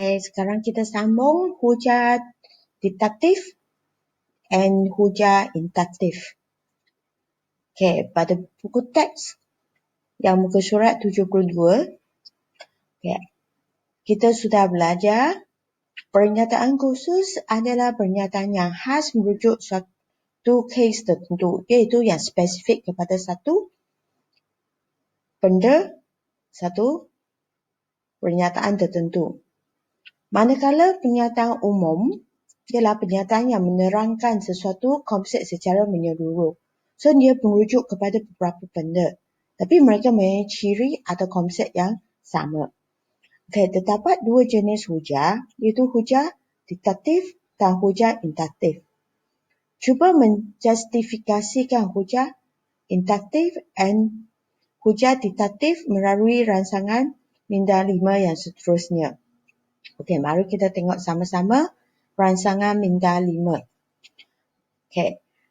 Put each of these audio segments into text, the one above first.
Sekarang kita sambung hujah diktatif and hujah induktif. Pada buku teks yang muka surat 72, kita sudah belajar pernyataan khusus adalah pernyataan yang khas merujuk suatu kes tertentu, iaitu yang spesifik kepada satu benda, satu pernyataan tertentu. Manakala pernyataan umum ialah pernyataan yang menerangkan sesuatu konsep secara menyeluruh. So, dia merujuk kepada beberapa benda. Tapi mereka mempunyai ciri atau konsep yang sama. Terdapat dua jenis hujah, iaitu hujah diktatif dan hujah induktif. Cuba menjustifikasikan hujah induktif dan hujah diktatif melalui rangsangan minda 5 yang seterusnya. Mari kita tengok sama-sama rangsangan minda 5.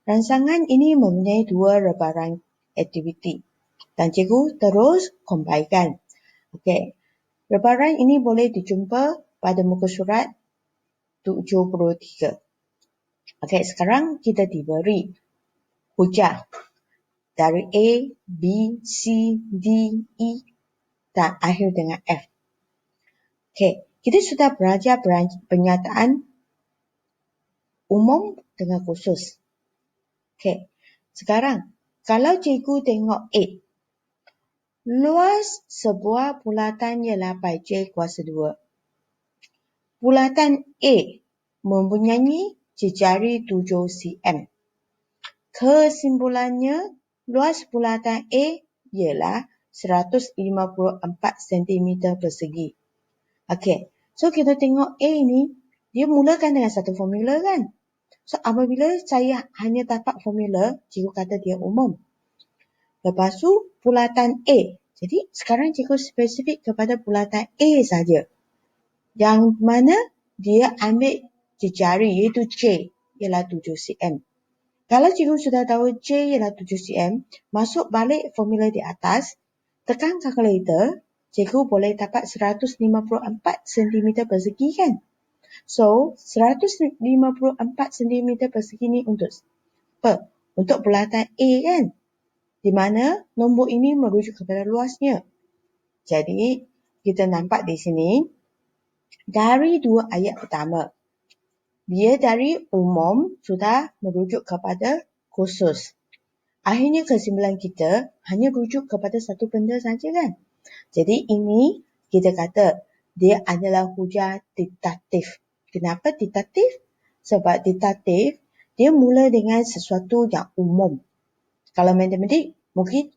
Rangsangan ini mempunyai dua rebaran aktiviti dan cikgu terus combine-kan. Rebaran ini boleh dijumpa pada muka surat 73. Sekarang kita diberi hujah dari A, B, C, D, E dan akhir dengan F. Kita sudah belajar pernyataan umum dengan khusus. Sekarang kalau cikgu tengok A, luas sebuah bulatan ialah pi j kuasa 2. Bulatan A mempunyai jejari 7 cm. Kesimpulannya, luas bulatan A ialah 154 cm persegi. So kita tengok A ni, dia mulakan dengan satu formula kan? So apabila saya hanya dapat formula, cikgu kata dia umum. Lepas tu bulatan A. Jadi sekarang cikgu spesifik kepada bulatan A saja. Yang mana dia ambil jejari iaitu J ialah 7 cm. Kalau cikgu sudah tahu J ialah 7 cm, masuk balik formula di atas, tekan kalkulator, cikgu boleh dapat 154 cm persegi kan? So 154 cm persegi ni untuk apa? Untuk bulatan A kan? Di mana nombor ini merujuk kepada luasnya. Jadi, kita nampak di sini, dari dua ayat pertama, dia dari umum sudah merujuk kepada khusus. Akhirnya kesimpulan kita hanya rujuk kepada satu benda saja kan? Jadi, ini kita kata dia adalah hujah diktatif. Kenapa diktatif? Sebab diktatif, dia mula dengan sesuatu yang umum. Kalau matematik, mungkin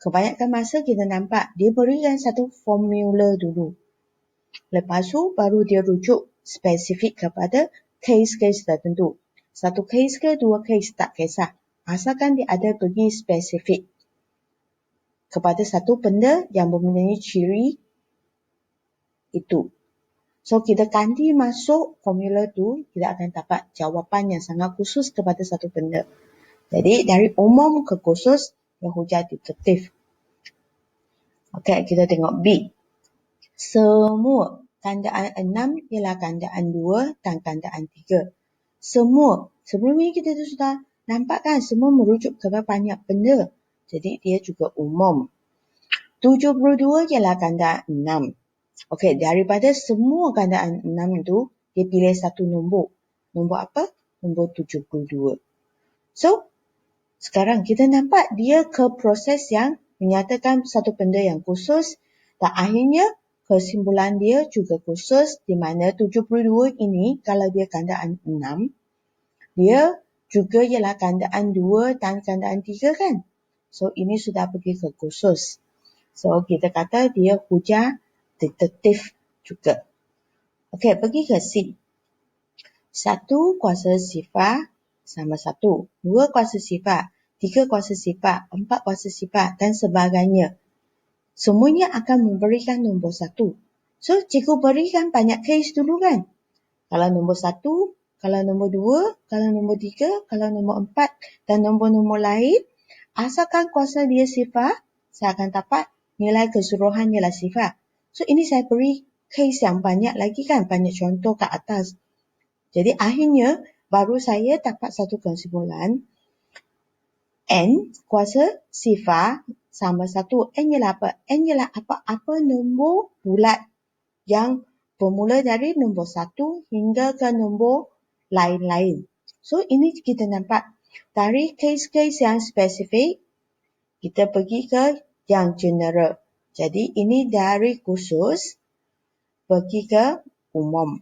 kebanyakan masa kita nampak dia berikan satu formula dulu. Lepas tu baru dia rujuk spesifik kepada kes-kes tertentu. Satu kes ke dua kes tak kisah. Asalkan dia ada bagi spesifik kepada satu benda yang mempunyai ciri itu. So kita ganti masuk formula tu, kita akan dapat jawapan yang sangat khusus kepada satu benda. Jadi dari umum ke khusus yang hujah diktatif. Kita tengok B. Semua tandaan 6 ialah tandaan 2 dan tandaan 3. Semua. Sebelum ini kita sudah nampak kan semua merujuk kepada banyak benda. Jadi dia juga umum. 72 ialah tandaan 6. Daripada semua tandaan 6 itu, dia pilih satu nombor. Nombor apa? Nombor 72. So, sekarang kita nampak dia ke proses yang menyatakan satu benda yang khusus dan akhirnya kesimpulan dia juga khusus di mana 72 ini kalau dia tandaan 6, dia juga ialah tandaan 2 dan tandaan 3 kan? So, ini sudah pergi ke khusus. So, kita kata dia hujah diktatif juga. Pergi ke C. 1 kuasa sifar sama 1. 2 kuasa sifar, 3 kuasa sifar, 4 kuasa sifar dan sebagainya. Semuanya akan memberikan nombor 1. So, cikgu berikan banyak kes dulu kan? Kalau nombor 1, kalau nombor 2, kalau nombor 3, kalau nombor 4 dan nombor-nombor lain, asalkan kuasa dia sifar, saya akan dapat nilai keseluruhan ialah sifar. So, ini saya beri case yang banyak lagi kan, banyak contoh kat atas. Jadi akhirnya baru saya dapat satu kesimpulan. N kuasa sifar sama 1. N ialah apa? N ialah apa-apa nombor bulat yang bermula dari nombor 1 hingga ke nombor lain-lain. So ini kita nampak dari case-case yang spesifik, kita pergi ke yang general. Jadi ini dari khusus pergi ke umum.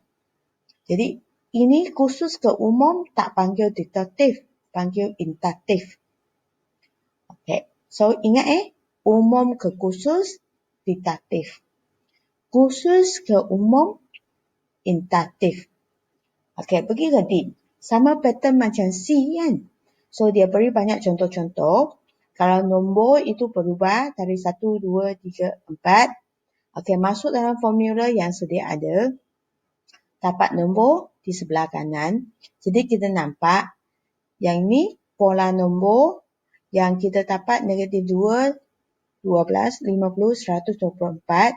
Jadi ini khusus ke umum tak panggil diktatif, panggil induktif. Okay. So ingat umum ke khusus diktatif. Khusus ke umum induktif. Okay, pergi ke D. Sama pattern macam C kan. So dia beri banyak contoh-contoh. Kalau nombor itu berubah dari 1, 2, 3, 4. Okay, masuk dalam formula yang sedia ada. Dapat nombor di sebelah kanan. Jadi kita nampak yang ini pola nombor yang kita dapat negatif 2, 12, 50, 124.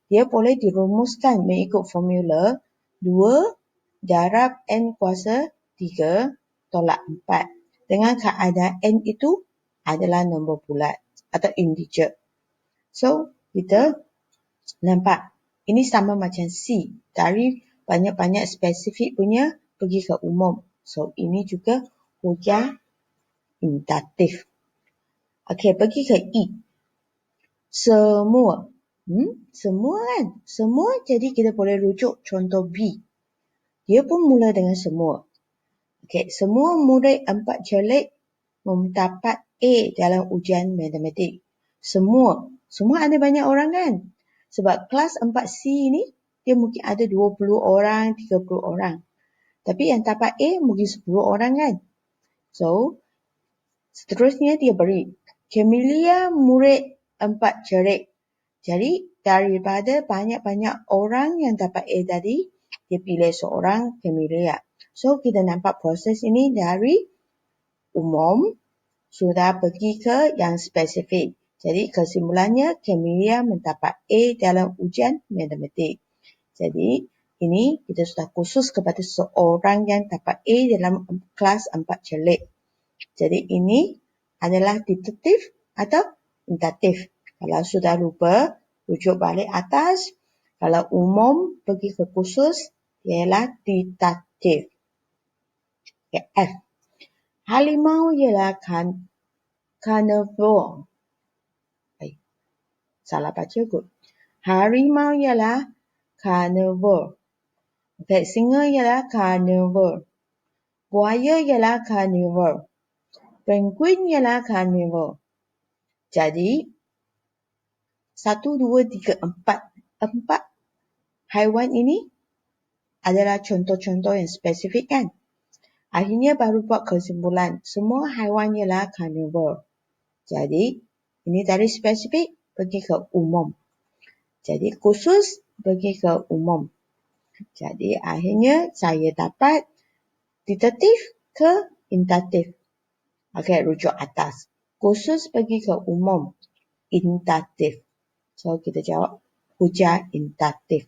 Dia boleh dirumuskan mengikut formula 2 darab N kuasa 3 tolak 4. Dengan keadaan N itu adalah nombor bulat atau integer. So, kita nampak ini sama macam C. Dari banyak-banyak spesifik punya pergi ke umum. So, ini juga hujah induktif. Okey, pergi ke E. Semua. Semua kan? Semua, jadi kita boleh rujuk contoh B. Dia pun mula dengan semua. Okey, semua murid 4 celik mendapat A dalam ujian matematik. Semua. Semua ada banyak orang kan? Sebab kelas 4C ni, dia mungkin ada 20 orang, 30 orang. Tapi yang dapat A mungkin 10 orang kan? So, seterusnya dia beri. Camellia murid 4 celik. Jadi, daripada banyak-banyak orang yang dapat A tadi, dia pilih seorang Camellia. So, kita nampak proses ini dari umum sudah pergi ke yang spesifik. Jadi, kesimpulannya Camellia mendapat A dalam ujian matematik. Jadi, ini kita sudah khusus kepada seorang yang dapat A dalam kelas 4 celik. Jadi, ini adalah diktatif atau induktif. Kalau sudah lupa, rujuk balik atas. Kalau umum pergi ke khusus, ialah diktatif. Okay, F. Harimau ialah carnivore. Salah baca kot. Harimau ialah carnivore. Okay, singa ialah carnivore. Buaya ialah carnivore. Penguin ialah carnivore. Jadi, 1, 2, 3, 4. 4 haiwan ini adalah contoh-contoh yang spesifik kan? Akhirnya baru buat kesimpulan. Semua haiwan ialah carnivore. Jadi, ini dari spesifik pergi ke umum. Jadi, khusus pergi ke umum. Jadi, akhirnya saya dapat diktatif ke induktif. Okey, rujuk atas. Khusus pergi ke umum. Induktif. So, kita jawab hujah induktif.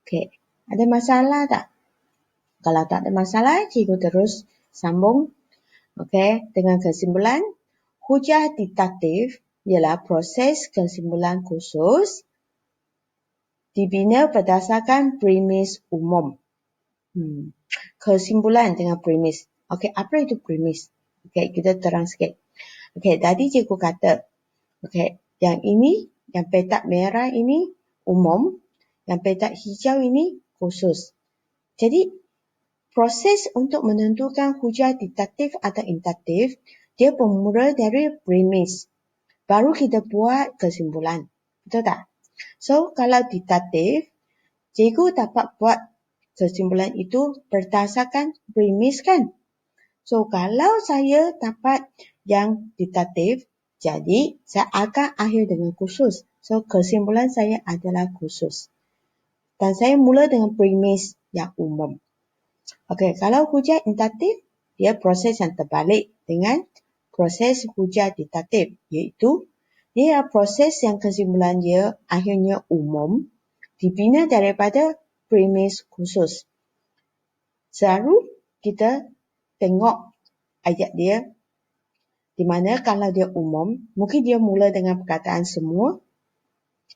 Okey, ada masalah tak? Kalau tak ada masalah, cikgu terus sambung. Okey, dengan kesimpulan, hujah diktatif ialah proses kesimpulan khusus dibina berdasarkan premis umum. Kesimpulan dengan premis. Okey, apa itu premis? Okey, kita terang sikit. Okey, tadi cikgu kata, okey, yang ini, yang petak merah ini umum, yang petak hijau ini khusus. Jadi, proses untuk menentukan hujah diktatif atau induktif, dia bermula dari premis. Baru kita buat kesimpulan. Betul tak? So, kalau diktatif, cikgu dapat buat kesimpulan itu berdasarkan premis kan? So, kalau saya dapat yang diktatif, jadi saya akan akhir dengan khusus. So, kesimpulan saya adalah khusus. Dan saya mula dengan premis yang umum. Okey, kalau hujah induktif, dia proses yang terbalik dengan proses hujah diktatif. Iaitu, dia proses yang kesimpulan dia akhirnya umum. dibina daripada premis khusus. Selalu kita tengok ayat dia, di mana kalau dia umum, mungkin dia mula dengan perkataan semua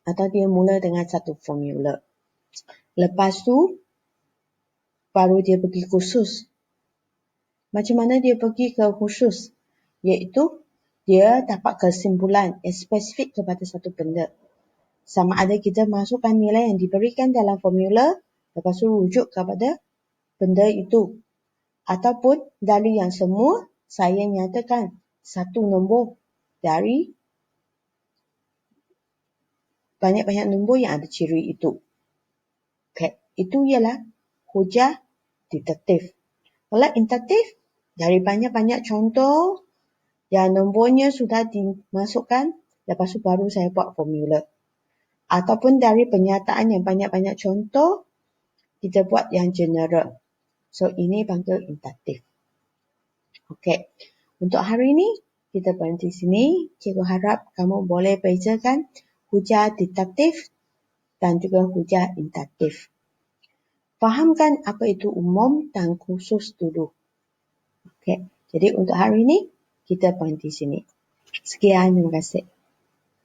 atau dia mula dengan satu formula. Lepas tu, baru dia pergi khusus. Macam mana dia pergi ke khusus? Iaitu, dia dapat kesimpulan yang spesifik kepada satu benda. Sama ada kita masukkan nilai yang diberikan dalam formula, lepas tu rujuk kepada benda itu. Ataupun dari yang semua, saya nyatakan satu nombor dari banyak-banyak nombor yang ada ciri itu. Okay. Itu ialah hujah deduktif. Kalau induktif, dari banyak-banyak contoh yang nombornya sudah dimasukkan, lepas tu baru saya buat formula. Ataupun dari penyataan yang banyak-banyak contoh, kita buat yang general. So, ini panggil induktif. Okey. Untuk hari ini, kita berhenti sini. Cikgu harap kamu boleh bezakan hujah deduktif dan juga hujah induktif. Fahamkan apa itu umum dan khusus dulu. Okey. Jadi untuk hari ini, kita berhenti sini. Sekian, terima kasih.